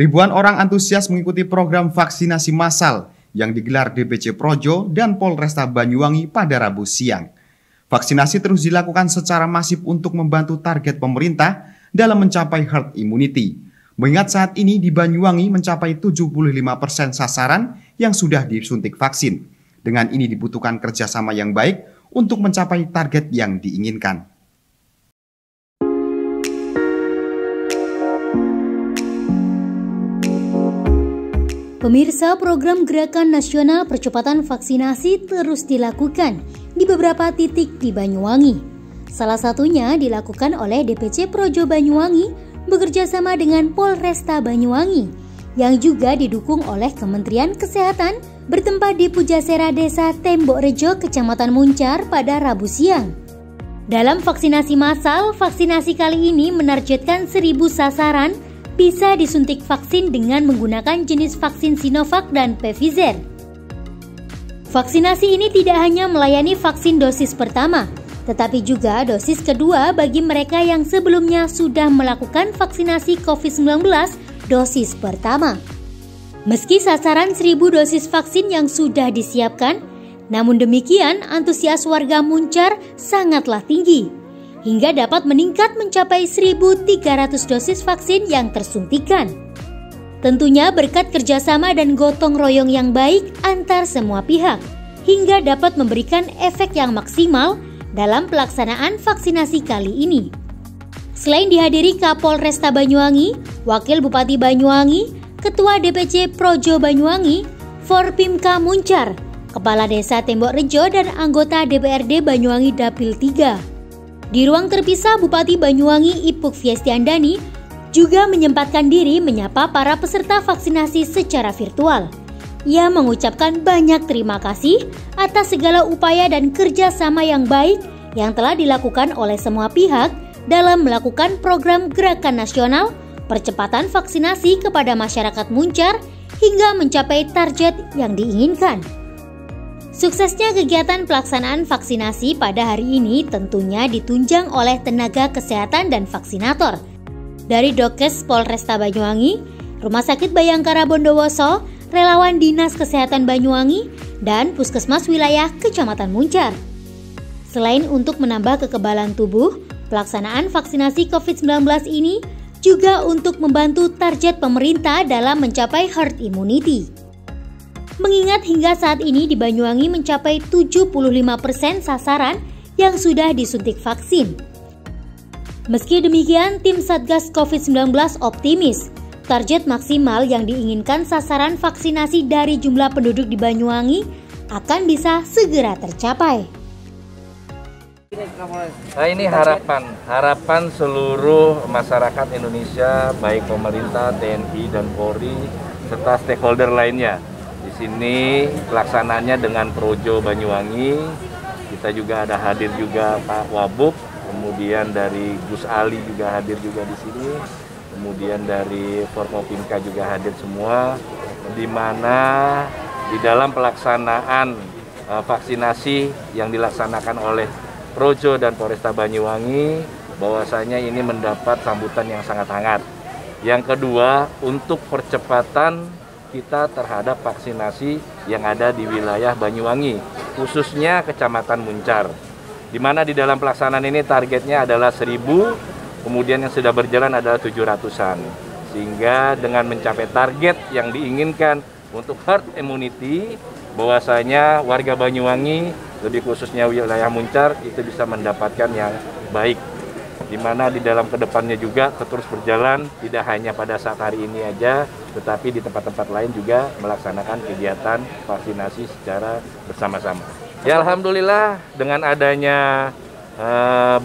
Ribuan orang antusias mengikuti program vaksinasi massal yang digelar DPC Projo dan Polresta Banyuwangi pada Rabu siang. Vaksinasi terus dilakukan secara masif untuk membantu target pemerintah dalam mencapai herd immunity. Mengingat saat ini di Banyuwangi mencapai 75% sasaran yang sudah disuntik vaksin. Dengan ini dibutuhkan kerjasama yang baik untuk mencapai target yang diinginkan. Pemirsa, program Gerakan Nasional Percepatan Vaksinasi terus dilakukan di beberapa titik di Banyuwangi. Salah satunya dilakukan oleh DPC Projo Banyuwangi bekerja sama dengan Polresta Banyuwangi yang juga didukung oleh Kementerian Kesehatan bertempat di Pujasera Desa Tembok Rejo, Kecamatan Muncar pada Rabu siang. Dalam vaksinasi massal, vaksinasi kali ini menargetkan 1.000 sasaran bisa disuntik vaksin dengan menggunakan jenis vaksin Sinovac dan Pfizer. Vaksinasi ini tidak hanya melayani vaksin dosis pertama, tetapi juga dosis kedua bagi mereka yang sebelumnya sudah melakukan vaksinasi COVID-19 dosis pertama. Meski sasaran 1.000 dosis vaksin yang sudah disiapkan, namun demikian antusias warga Muncar sangatlah tinggi, hingga dapat meningkat mencapai 1.300 dosis vaksin yang tersuntikan. Tentunya berkat kerjasama dan gotong royong yang baik antar semua pihak, hingga dapat memberikan efek yang maksimal dalam pelaksanaan vaksinasi kali ini. Selain dihadiri Kapolresta Banyuwangi, Wakil Bupati Banyuwangi, Ketua DPC Projo Banyuwangi, Forpimka Muncar, Kepala Desa Tembok Rejo, dan anggota DPRD Banyuwangi Dapil 3. Di ruang terpisah, Bupati Banyuwangi Ipuk Fiestiandani juga menyempatkan diri menyapa para peserta vaksinasi secara virtual. Ia mengucapkan banyak terima kasih atas segala upaya dan kerjasama yang baik yang telah dilakukan oleh semua pihak dalam melakukan program Gerakan Nasional Percepatan Vaksinasi kepada masyarakat Muncar hingga mencapai target yang diinginkan. Suksesnya kegiatan pelaksanaan vaksinasi pada hari ini tentunya ditunjang oleh tenaga kesehatan dan vaksinator. Dari Dokes Polresta Banyuwangi, Rumah Sakit Bayangkara Bondowoso, relawan Dinas Kesehatan Banyuwangi, dan Puskesmas Wilayah Kecamatan Muncar. Selain untuk menambah kekebalan tubuh, pelaksanaan vaksinasi COVID-19 ini juga untuk membantu target pemerintah dalam mencapai herd immunity. Mengingat hingga saat ini di Banyuwangi mencapai 75% sasaran yang sudah disuntik vaksin. Meski demikian, tim Satgas COVID-19 optimis target maksimal yang diinginkan sasaran vaksinasi dari jumlah penduduk di Banyuwangi akan bisa segera tercapai. Nah, ini harapan seluruh masyarakat Indonesia, baik pemerintah, TNI, dan Polri, serta stakeholder lainnya. Di sini pelaksanaannya dengan Projo Banyuwangi, kita juga ada hadir juga Pak Wabub, kemudian dari Gus Ali juga hadir juga di sini, kemudian dari Forkopimka juga hadir semua, di mana di dalam pelaksanaan vaksinasi yang dilaksanakan oleh Projo dan Polresta Banyuwangi, bahwasanya ini mendapat sambutan yang sangat hangat. Yang kedua, untuk percepatan kita terhadap vaksinasi yang ada di wilayah Banyuwangi, khususnya Kecamatan Muncar, di mana di dalam pelaksanaan ini targetnya adalah 1.000, kemudian yang sudah berjalan adalah 700-an. Sehingga dengan mencapai target yang diinginkan untuk herd immunity, bahwasanya warga Banyuwangi, lebih khususnya wilayah Muncar, itu bisa mendapatkan yang baik. Di mana di dalam kedepannya juga terus berjalan, tidak hanya pada saat hari ini aja, tetapi di tempat-tempat lain juga melaksanakan kegiatan vaksinasi secara bersama-sama. Ya, alhamdulillah dengan adanya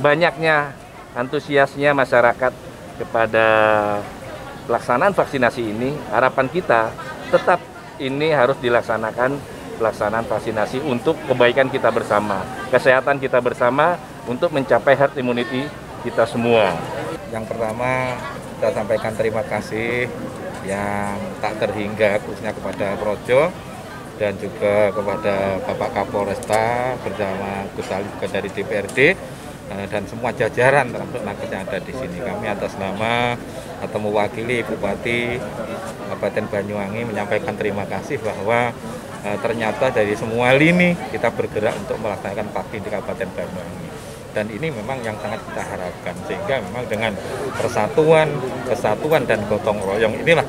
banyaknya antusiasnya masyarakat kepada pelaksanaan vaksinasi ini, harapan kita tetap ini harus dilaksanakan pelaksanaan vaksinasi untuk kebaikan kita bersama, kesehatan kita bersama, untuk mencapai herd immunity kita semua. Yang pertama, saya sampaikan terima kasih yang tak terhingga khususnya kepada Projo dan juga kepada Bapak Kapolresta bersama Gus Ali juga dari DPRD dan semua jajaran termasuk nakes yang ada di sini. Kami atas nama atau mewakili Bupati Kabupaten Banyuwangi menyampaikan terima kasih bahwa ternyata dari semua lini kita bergerak untuk melaksanakan vaksin di Kabupaten Banyuwangi. Dan ini memang yang sangat kita harapkan, sehingga memang dengan persatuan, kesatuan dan gotong royong inilah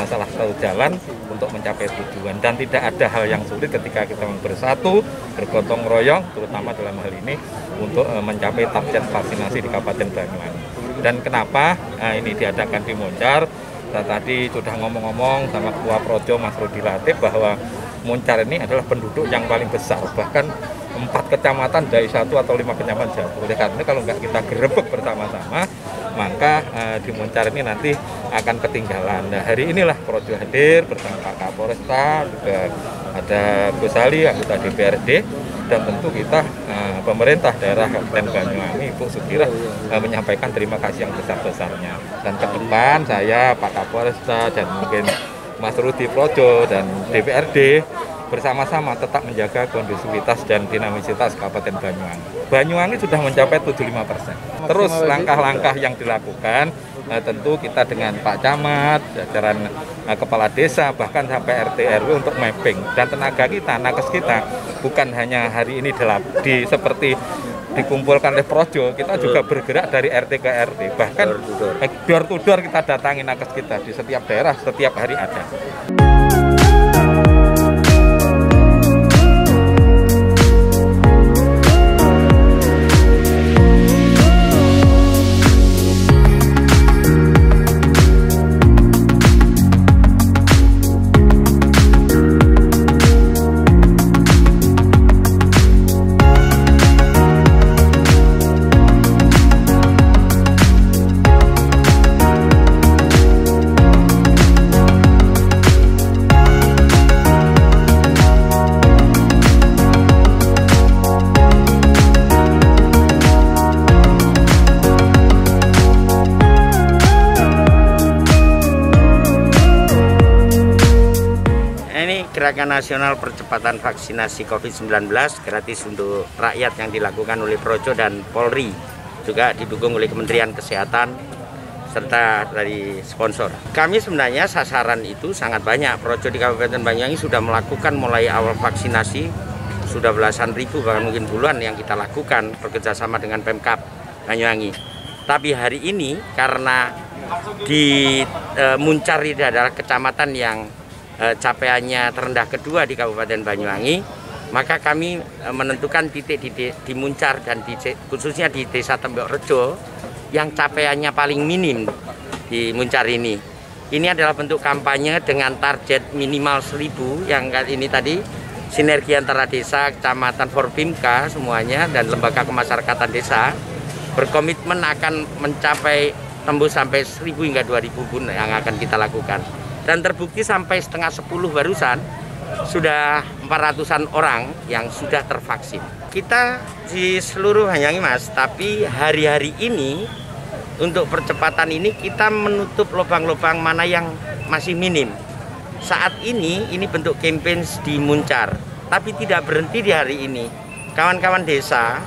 salah satu jalan untuk mencapai tujuan. Dan tidak ada hal yang sulit ketika kita bersatu, bergotong royong, terutama dalam hal ini untuk mencapai target vaksinasi di Kabupaten Banyuwangi. Dan kenapa ini diadakan di Muncar? Saya tadi sudah ngomong-ngomong sama Ketua Projo Mas Rudi Latif bahwa Muncar ini adalah penduduk yang paling besar, bahkan 4 kecamatan dari 1 atau 5 kecamatan jauh. Oleh karena kalau nggak kita gerebek bersama-sama, maka di Muncar ini nanti akan ketinggalan. Nah, hari inilah Projo hadir bersama Pak Kapolresta, juga ada Gus Ali, anggota DPRD, dan tentu kita pemerintah daerah Kabupaten Banyuwangi, Ibu Sukira menyampaikan terima kasih yang besar-besarnya. Dan ke depan saya, Pak Kapolresta, dan mungkin Mas Rudi Projo dan DPRD bersama-sama tetap menjaga kondusivitas dan dinamisitas Kabupaten Banyuwangi. Banyuwangi sudah mencapai 75%. Terus langkah-langkah yang dilakukan tentu kita dengan Pak Camat, jajaran kepala desa, bahkan sampai RT RW untuk mapping. Dan tenaga kita, nakes kita bukan hanya hari ini seperti dikumpulkan oleh Projo, kita juga bergerak dari RT ke RT, bahkan door to door kita datangi nakes kita di setiap daerah, setiap hari ada. Gerakan Nasional Percepatan Vaksinasi COVID-19 gratis untuk rakyat yang dilakukan oleh Projo dan Polri, juga didukung oleh Kementerian Kesehatan serta dari sponsor. Kami sebenarnya sasaran itu sangat banyak. Projo di Kabupaten Banyuwangi sudah melakukan mulai awal vaksinasi, sudah belasan ribu bahkan mungkin puluhan yang kita lakukan bekerjasama dengan Pemkab Banyuwangi. Tapi hari ini karena di Muncar ini adalah kecamatan yang capaiannya terendah kedua di Kabupaten Banyuwangi, maka kami menentukan titik di Muncar dan khususnya di Desa Tembok Rejo yang capaiannya paling minim di Muncar ini. Ini adalah bentuk kampanye dengan target minimal 1000 yang kali ini tadi sinergi antara desa, kecamatan, Forbimka semuanya dan lembaga kemasyarakatan desa berkomitmen akan mencapai tembus sampai 1000 hingga 2000 pun yang akan kita lakukan. Dan terbukti sampai setengah 10 barusan sudah 400-an orang yang sudah tervaksin. Kita di seluruh Banyuwangi Mas, tapi hari-hari ini untuk percepatan ini kita menutup lubang-lubang mana yang masih minim. Saat ini bentuk campaign di Muncar, tapi tidak berhenti di hari ini. Kawan-kawan desa,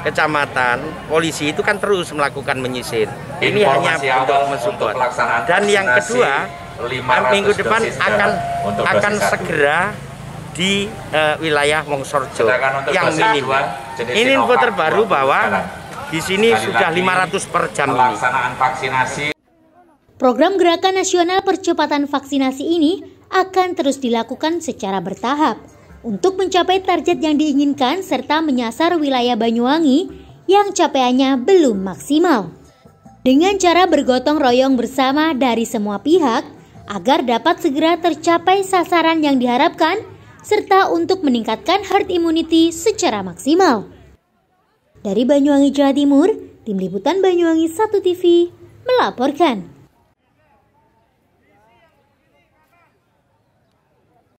kecamatan, polisi itu kan terus melakukan menyisir. Ini hanya untuk mensupport. Dan yang kedua, minggu depan akan segera di wilayah Wongsorjo yang minim. Ini info terbaru bahwa di sini sudah 500 per jam ini. Program Gerakan Nasional Percepatan Vaksinasi ini akan terus dilakukan secara bertahap untuk mencapai target yang diinginkan serta menyasar wilayah Banyuwangi yang capaiannya belum maksimal. Dengan cara bergotong royong bersama dari semua pihak, agar dapat segera tercapai sasaran yang diharapkan, serta untuk meningkatkan herd immunity secara maksimal. Dari Banyuwangi, Jawa Timur, Tim Liputan Banyuwangi 1 TV melaporkan.